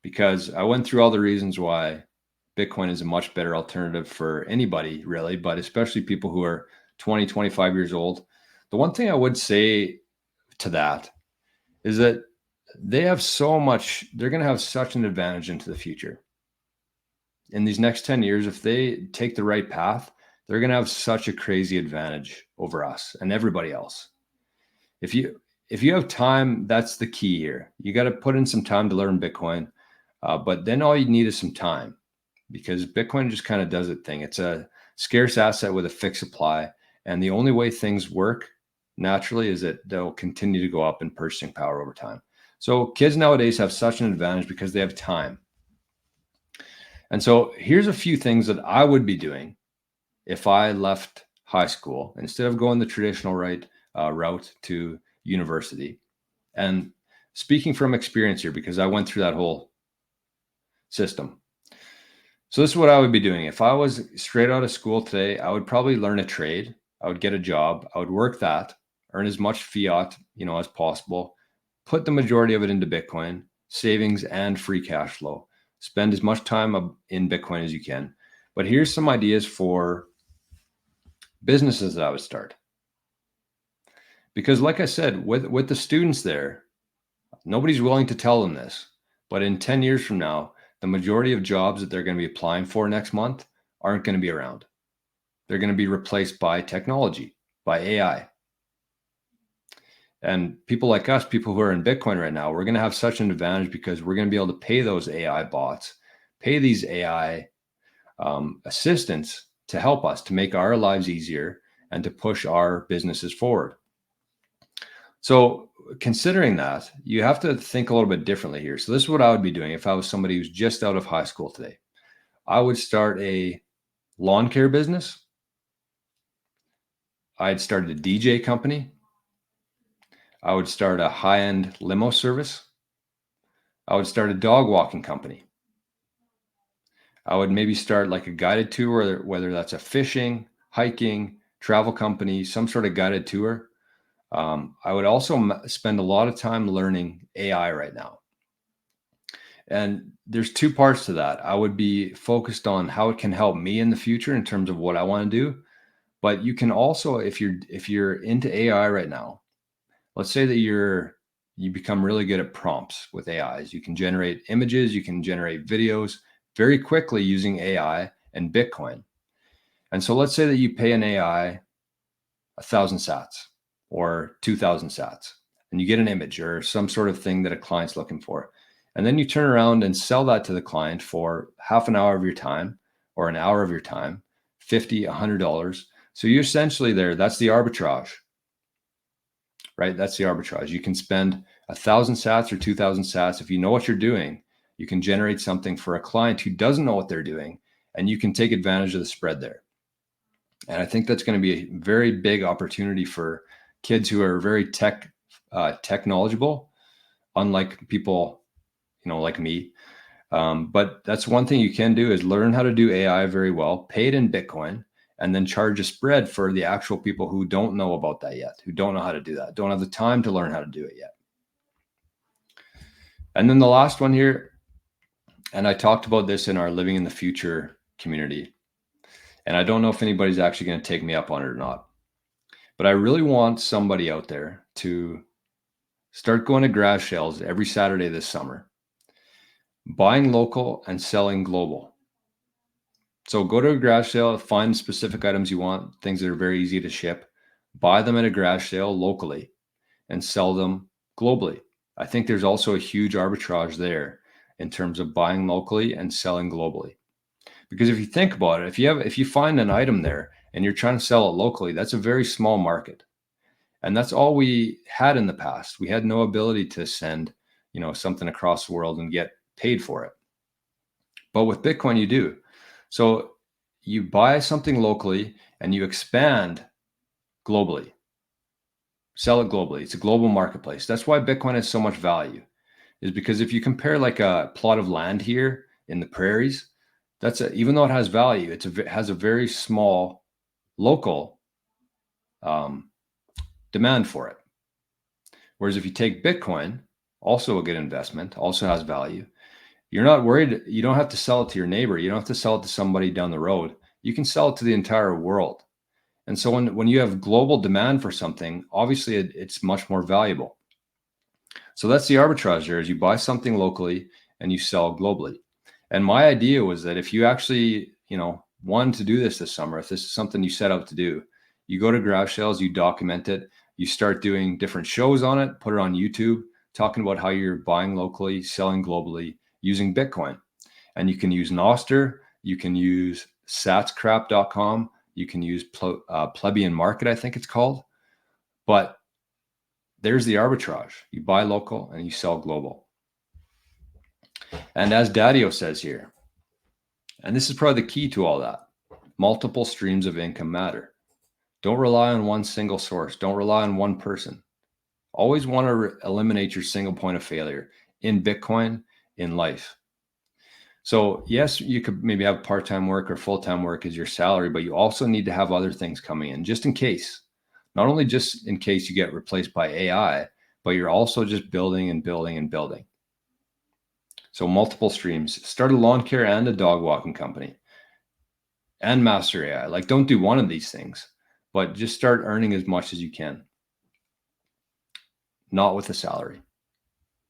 because I went through all the reasons why Bitcoin is a much better alternative for anybody, really, but especially people who are 20, 25 years old. The one thing I would say to that is that they have so much, they're going to have such an advantage into the future. In these next 10 years, if they take the right path, they're going to have such a crazy advantage over us and everybody else. If you have time, that's the key here. You got to put in some time to learn Bitcoin, but then all you need is some time, because Bitcoin just kind of does its thing. It's a scarce asset with a fixed supply, and the only way things work naturally is that they'll continue to go up in purchasing power over time. So kids nowadays have such an advantage because they have time. And so here's a few things that I would be doing if I left high school instead of going the traditional route to university. And speaking from experience here, because I went through that whole system. So this is what I would be doing. If I was straight out of school today, I would probably learn a trade. I would get a job. I would work that, earn as much fiat, as possible, put the majority of it into Bitcoin, savings and free cash flow. Spend as much time in Bitcoin as you can. But here's some ideas for businesses that I would start. Because like I said, with the students there, nobody's willing to tell them this, but in 10 years from now, the majority of jobs that they're going to be applying for next month aren't going to be around. They're going to be replaced by technology, by AI. And people like us, people who are in Bitcoin right now, we're going to have such an advantage because we're going to be able to pay those AI bots, pay these AI assistants to help us, to make our lives easier and to push our businesses forward. So considering that, you have to think a little bit differently here. So this is what I would be doing if I was somebody who's just out of high school today. I would start a lawn care business. I'd start a DJ company. I would start a high-end limo service. I would start a dog walking company. I would maybe start like a guided tour, whether that's a fishing, hiking, travel company, some sort of guided tour. I would also spend a lot of time learning AI right now. And there's two parts to that. I would be focused on how it can help me in the future in terms of what I want to do. But you can also, if you're into AI right now, let's say that you become really good at prompts with AIs. You can generate images, you can generate videos very quickly using AI and Bitcoin. And so let's say that you pay an AI 1,000 sats or 2,000 sats, and you get an image or some sort of thing that a client's looking for. And then you turn around and sell that to the client for half an hour of your time or an hour of your time, $50, $100. So you're essentially there. That's the arbitrage, right? That's the arbitrage. You can spend 1,000 sats or 2,000 sats. If you know what you're doing, you can generate something for a client who doesn't know what they're doing, and you can take advantage of the spread there. And I think that's going to be a very big opportunity for kids who are very tech knowledgeable, unlike people, like me. But that's one thing you can do is learn how to do AI very well, pay it in Bitcoin, and then charge a spread for the actual people who don't know about that yet, who don't know how to do that, don't have the time to learn how to do it yet. And then the last one here, and I talked about this in our Living in the Future community, and I don't know if anybody's actually going to take me up on it or not, but I really want somebody out there to start going to garage sales every Saturday this summer, buying local and selling global. So go to a garage sale, find specific items you want, things that are very easy to ship, buy them at a garage sale locally and sell them globally. I think there's also a huge arbitrage there in terms of buying locally and selling globally. Because if you think about it, if you find an item there and you're trying to sell it locally, that's a very small market. And that's all we had in the past. We had no ability to send, something across the world and get paid for it. But with Bitcoin, you do. So you buy something locally and you expand globally, sell it globally. It's a global marketplace. That's why Bitcoin has so much value, is because if you compare like a plot of land here in the prairies, even though it has value, it has a very small local demand for it. Whereas if you take Bitcoin, also a good investment, also has value, You're not worried. You don't have to sell it to your neighbor. You don't have to sell it to somebody down the road. You can sell it to the entire world. And so when you have global demand for something, obviously it's much more valuable. So that's the arbitrage there, is you buy something locally and you sell globally. And my idea was that if you actually, wanted to do this summer, if this is something you set out to do, you go to garage sales, you document it, you start doing different shows on it, put it on YouTube, talking about how you're buying locally, selling globally using Bitcoin. And you can use Nostr, you can use satscrap.com, you can use Plebeian Market, I think it's called. But there's the arbitrage. You buy local and you sell global. And as Daddio says here, and this is probably the key to all that, multiple streams of income matter. Don't rely on one single source. Don't rely on one person. Always want to eliminate your single point of failure in Bitcoin, in life. So yes, you could maybe have part-time work or full-time work as your salary, but you also need to have other things coming in just in case. Not only just in case you get replaced by AI, but you're also just building and building and building. So multiple streams. Start a lawn care and a dog walking company and master AI. Like, don't do one of these things, but just start earning as much as you can. Not with a salary.